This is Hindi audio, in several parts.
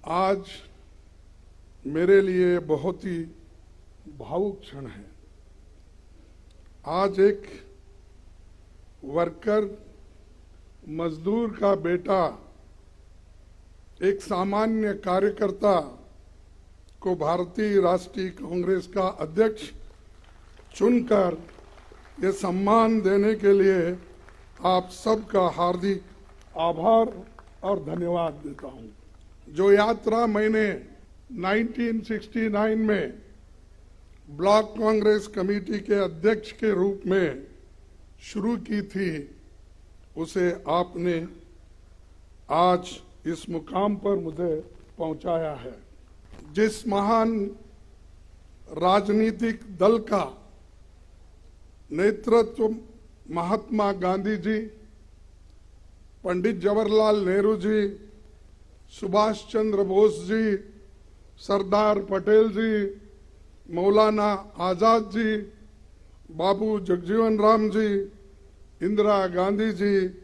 आज मेरे लिए बहुत ही भावुक क्षण है। आज एक वर्कर, मजदूर का बेटा, एक सामान्य कार्यकर्ता को भारतीय राष्ट्रीय कांग्रेस का अध्यक्ष चुनकर ये सम्मान देने के लिए आप सबका हार्दिक आभार और धन्यवाद देता हूं। जो यात्रा मैंने 1969 में ब्लॉक कांग्रेस कमेटी के अध्यक्ष के रूप में शुरू की थी, उसे आपने आज इस मुकाम पर मुझे पहुंचाया है। जिस महान राजनीतिक दल का नेतृत्व महात्मा गांधी जी, पंडित जवाहरलाल नेहरू जी, सुभाष चंद्र बोस जी, सरदार पटेल जी, मौलाना आजाद जी, बाबू जगजीवन राम जी, इंदिरा गांधी जी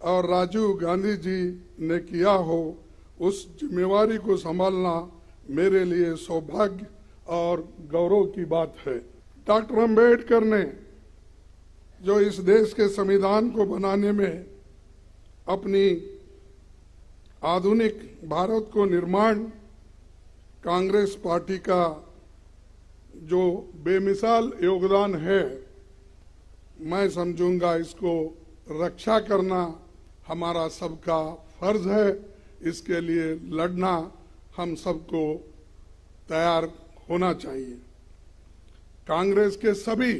और राजीव गांधी जी ने किया हो, उस जिम्मेवारी को संभालना मेरे लिए सौभाग्य और गौरव की बात है। डॉक्टर अंबेडकर ने जो इस देश के संविधान को बनाने में अपनी आधुनिक भारत को निर्माण, कांग्रेस पार्टी का जो बेमिसाल योगदान है, मैं समझूंगा इसको रक्षा करना हमारा सबका फर्ज है। इसके लिए लड़ना हम सबको तैयार होना चाहिए। कांग्रेस के सभी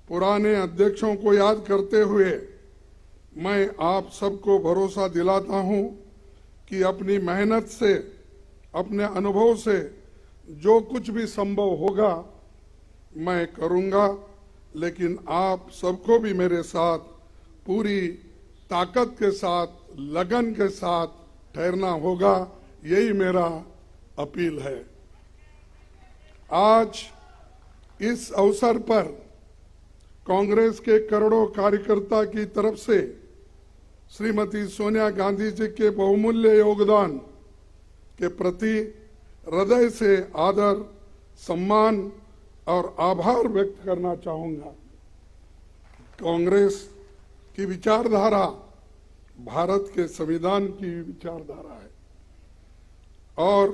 पुराने अध्यक्षों को याद करते हुए मैं आप सबको भरोसा दिलाता हूं कि अपनी मेहनत से, अपने अनुभव से जो कुछ भी संभव होगा मैं करूंगा, लेकिन आप सबको भी मेरे साथ पूरी ताकत के साथ, लगन के साथ ठहरना होगा। यही मेरा अपील है। आज इस अवसर पर कांग्रेस के करोड़ों कार्यकर्ता की तरफ से श्रीमती सोनिया गांधी जी के बहुमूल्य योगदान के प्रति हृदय से आदर, सम्मान और आभार व्यक्त करना चाहूंगा। कांग्रेस की विचारधारा भारत के संविधान की विचारधारा है और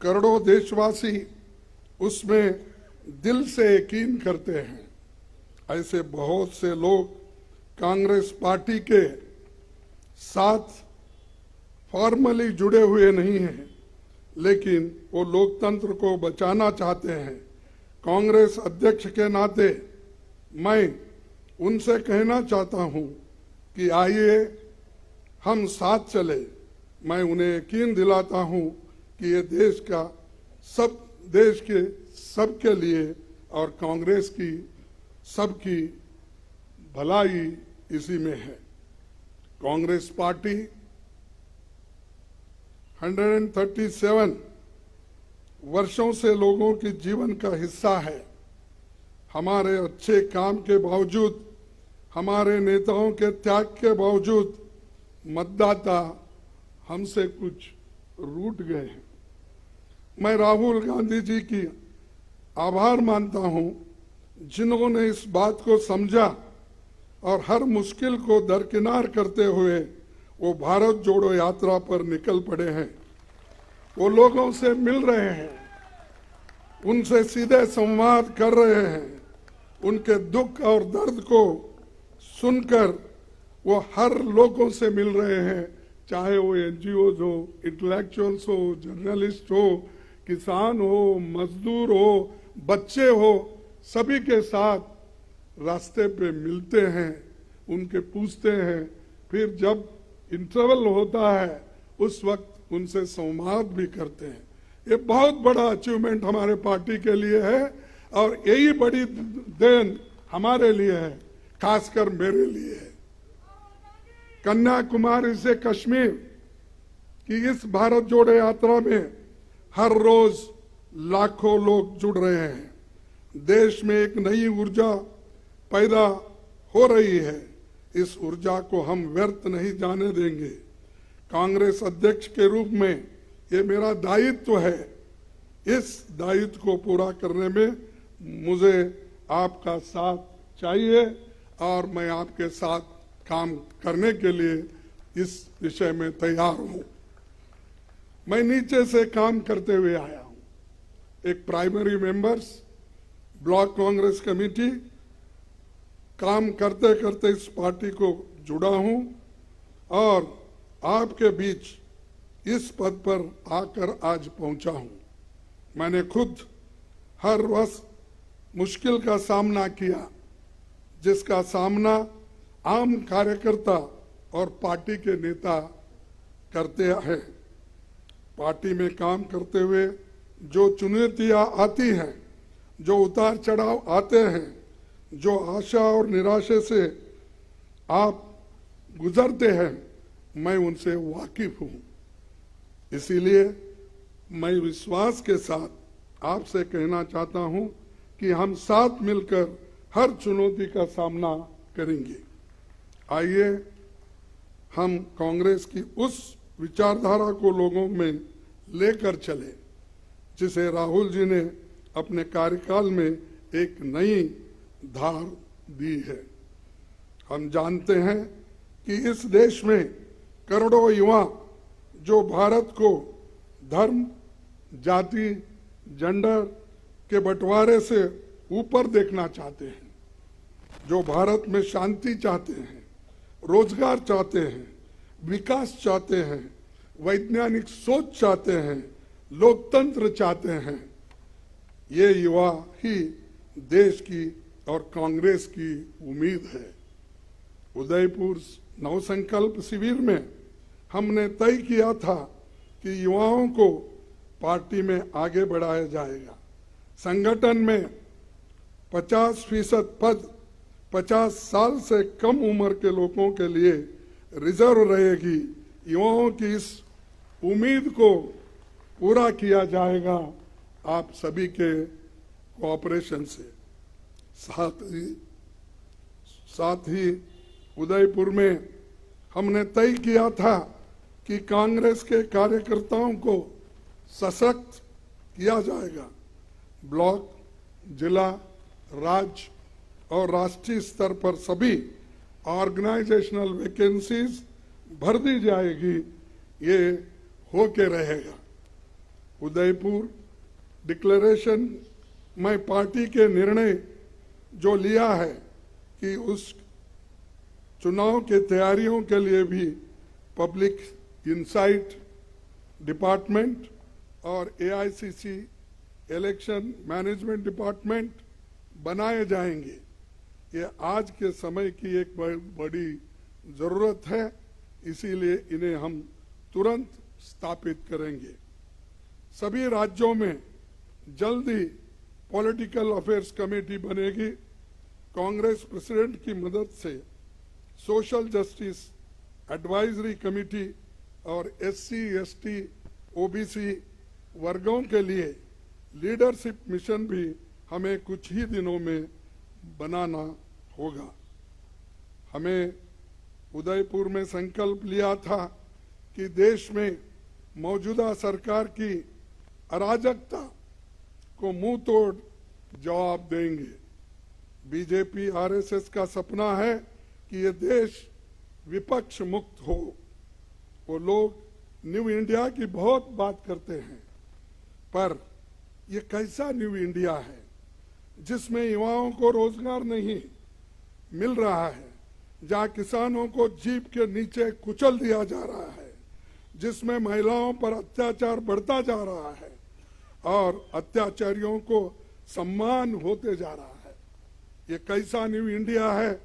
करोड़ों देशवासी उसमें दिल से यकीन करते हैं। ऐसे बहुत से लोग कांग्रेस पार्टी के साथ फॉर्मली जुड़े हुए नहीं हैं, लेकिन वो लोकतंत्र को बचाना चाहते हैं। कांग्रेस अध्यक्ष के नाते मैं उनसे कहना चाहता हूं कि आइए हम साथ चले। मैं उन्हें यकीन दिलाता हूं कि ये देश के सबके लिए और कांग्रेस की सबकी भलाई इसी में है। कांग्रेस पार्टी 137 वर्षों से लोगों के जीवन का हिस्सा है। हमारे अच्छे काम के बावजूद, हमारे नेताओं के त्याग के बावजूद मतदाता हमसे कुछ रूठ गए हैं। मैं राहुल गांधी जी की आभार मानता हूं, जिन्होंने इस बात को समझा और हर मुश्किल को दरकिनार करते हुए वो भारत जोड़ो यात्रा पर निकल पड़े हैं। वो लोगों से मिल रहे हैं, उनसे सीधे संवाद कर रहे हैं, उनके दुख और दर्द को सुनकर वो हर लोगों से मिल रहे हैं, चाहे वो एनजीओज हो, इंटेलेक्चुअल्स हो, जर्नलिस्ट हो, किसान हो, मजदूर हो, बच्चे हो, सभी के साथ रास्ते पे मिलते हैं, उनके पूछते हैं। फिर जब इंटरवल होता है उस वक्त उनसे संवाद भी करते हैं। ये बहुत बड़ा अचीवमेंट हमारे पार्टी के लिए है और यही बड़ी देन हमारे लिए है, खासकर मेरे लिए है। कन्याकुमारी से कश्मीर की इस भारत जोड़ो यात्रा में हर रोज लाखों लोग जुड़ रहे हैं। देश में एक नई ऊर्जा पैदा हो रही है। इस ऊर्जा को हम व्यर्थ नहीं जाने देंगे। कांग्रेस अध्यक्ष के रूप में ये मेरा दायित्व है। इस दायित्व को पूरा करने में मुझे आपका साथ चाहिए और मैं आपके साथ काम करने के लिए इस विषय में तैयार हूं। मैं नीचे से काम करते हुए आया हूं। एक primary members, block Congress committee, काम करते करते इस पार्टी को जुड़ा हूं और आपके बीच इस पद पर आकर आज पहुंचा हूं। मैंने खुद हर वर्ष मुश्किल का सामना किया, जिसका सामना आम कार्यकर्ता और पार्टी के नेता करते हैं। पार्टी में काम करते हुए जो चुनौतियां आती हैं, जो उतार चढ़ाव आते हैं, जो आशा और निराशा से आप गुजरते हैं, मैं उनसे वाकिफ हूं। इसीलिए मैं विश्वास के साथ आपसे कहना चाहता हूं कि हम साथ मिलकर हर चुनौती का सामना करेंगे। आइए हम कांग्रेस की उस विचारधारा को लोगों में लेकर चले, जिसे राहुल जी ने अपने कार्यकाल में एक नई धार दी है। हम जानते हैं कि इस देश में करोड़ों युवा जो भारत को धर्म, जाति, जेंडर के बंटवारे से ऊपर देखना चाहते हैं, जो भारत में शांति चाहते हैं, रोजगार चाहते हैं, विकास चाहते हैं, वैज्ञानिक सोच चाहते हैं, लोकतंत्र चाहते हैं, ये युवा ही देश की और कांग्रेस की उम्मीद है। उदयपुर नवसंकल्प शिविर में हमने तय किया था कि युवाओं को पार्टी में आगे बढ़ाया जाएगा। संगठन में 50% पद 50 साल से कम उम्र के लोगों के लिए रिजर्व रहेगी। युवाओं की इस उम्मीद को पूरा किया जाएगा आप सभी के कोऑपरेशन से। साथ ही उदयपुर में हमने तय किया था कि कांग्रेस के कार्यकर्ताओं को सशक्त किया जाएगा। ब्लॉक, जिला, राज्य और राष्ट्रीय स्तर पर सभी ऑर्गेनाइजेशनल वैकेंसीज भर दी जाएगी। ये होके रहेगा। उदयपुर डिक्लेरेशन में पार्टी के निर्णय जो लिया है कि उस चुनाव के तैयारियों के लिए भी पब्लिक इंसाइट डिपार्टमेंट और एआईसीसी इलेक्शन मैनेजमेंट डिपार्टमेंट बनाए जाएंगे। ये आज के समय की एक बड़ी जरूरत है, इसीलिए इन्हें हम तुरंत स्थापित करेंगे। सभी राज्यों में जल्दी पॉलिटिकल अफेयर्स कमेटी बनेगी। कांग्रेस प्रेसिडेंट की मदद से सोशल जस्टिस एडवाइजरी कमेटी और एससी, एसटी, ओबीसी वर्गों के लिए लीडरशिप मिशन भी हमें कुछ ही दिनों में बनाना होगा। हमें उदयपुर में संकल्प लिया था कि देश में मौजूदा सरकार की अराजकता को मुंह तोड़ जवाब देंगे। बीजेपी आरएसएस का सपना है कि ये देश विपक्ष मुक्त हो। वो लोग न्यू इंडिया की बहुत बात करते हैं, पर ये कैसा न्यू इंडिया है जिसमें युवाओं को रोजगार नहीं मिल रहा है, जहां किसानों को जीप के नीचे कुचल दिया जा रहा है, जिसमें महिलाओं पर अत्याचार बढ़ता जा रहा है और अत्याचारियों को सम्मान होते जा रहा है। ये कैसा न्यू इंडिया है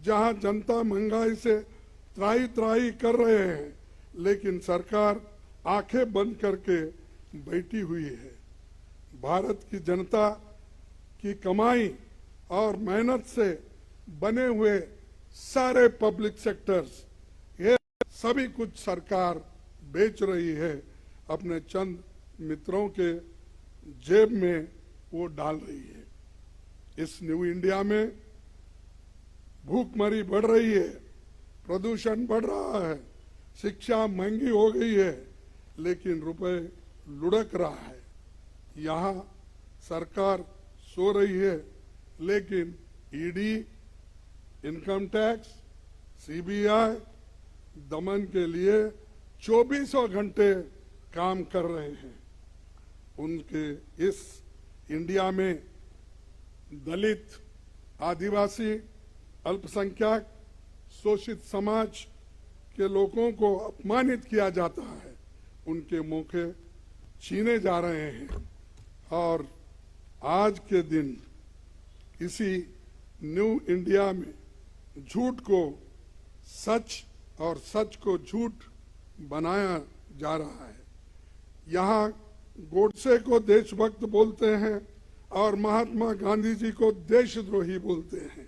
जहां जनता महंगाई से त्राही त्राही कर रहे हैं, लेकिन सरकार आंखें बंद करके बैठी हुई है। भारत की जनता की कमाई और मेहनत से बने हुए सारे पब्लिक सेक्टर्स, ये सभी कुछ सरकार बेच रही है, अपने चंद मित्रों के जेब में वो डाल रही है। इस न्यू इंडिया में भूखमरी बढ़ रही है, प्रदूषण बढ़ रहा है, शिक्षा महंगी हो गई है, लेकिन रुपए लुढ़क रहा है। यहाँ सरकार सो रही है, लेकिन ईडी, इनकम टैक्स, सीबीआई दमन के लिए 24 घंटे काम कर रहे हैं। उनके इस इंडिया में दलित, आदिवासी, अल्पसंख्यक, शोषित समाज के लोगों को अपमानित किया जाता है, उनके मौके छीने जा रहे हैं। और आज के दिन इसी न्यू इंडिया में झूठ को सच और सच को झूठ बनाया जा रहा है। यहाँ गोडसे को देशभक्त बोलते हैं और महात्मा गांधी जी को देशद्रोही बोलते हैं।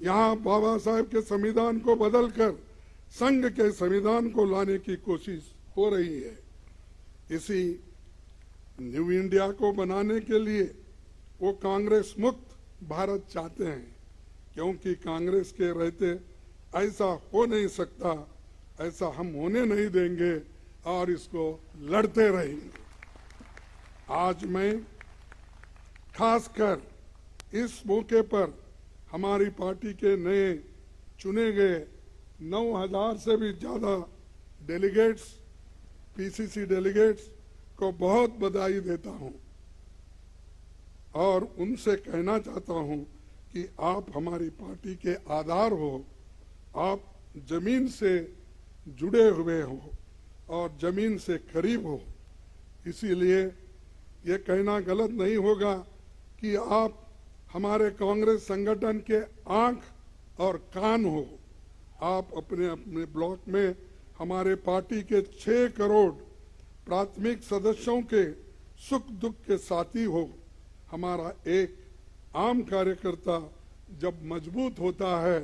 यहाँ बाबा साहेब के संविधान को बदलकर संघ के संविधान को लाने की कोशिश हो रही है। इसी न्यू इंडिया को बनाने के लिए वो कांग्रेस मुक्त भारत चाहते हैं, क्योंकि कांग्रेस के रहते ऐसा हो नहीं सकता, ऐसा हम होने नहीं देंगे और इसको लड़ते रहेंगे। आज मैं खासकर इस मौके पर हमारी पार्टी के नए चुने गए 9,000 से भी ज्यादा डेलीगेट्स, पीसीसी डेलीगेट्स को बहुत बधाई देता हूं और उनसे कहना चाहता हूं कि आप हमारी पार्टी के आधार हो, आप जमीन से जुड़े हुए हो और जमीन से करीब हो। इसीलिए ये कहना गलत नहीं होगा कि आप हमारे कांग्रेस संगठन के आंख और कान हो। आप अपने अपने ब्लॉक में हमारे पार्टी के 6 करोड़ प्राथमिक सदस्यों के सुख दुख के साथी हो। हमारा एक आम कार्यकर्ता जब मजबूत होता है,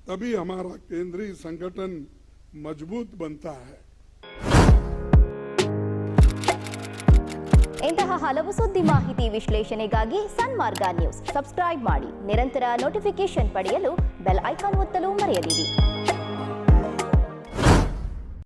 तभी हमारा केंद्रीय संगठन मजबूत बनता है। ಇಂತಹ ಹಲವು ಸುದ್ದಿ ಮಾಹಿತಿ ವಿಶ್ಲೇಷಣೆಗಾಗಿ ಸನ್ಮಾರ್ಗ ನ್ಯೂಸ್ ಸಬ್ಸ್ಕ್ರೈಬ್ ಮಾಡಿ. ನಿರಂತರ ನೋಟಿಫಿಕೇಶನ್ ಪಡೆಯಲು ಬೆಲ್ ಐಕಾನ್ ಒತ್ತಲು ಮರೆಯದಿರಿ.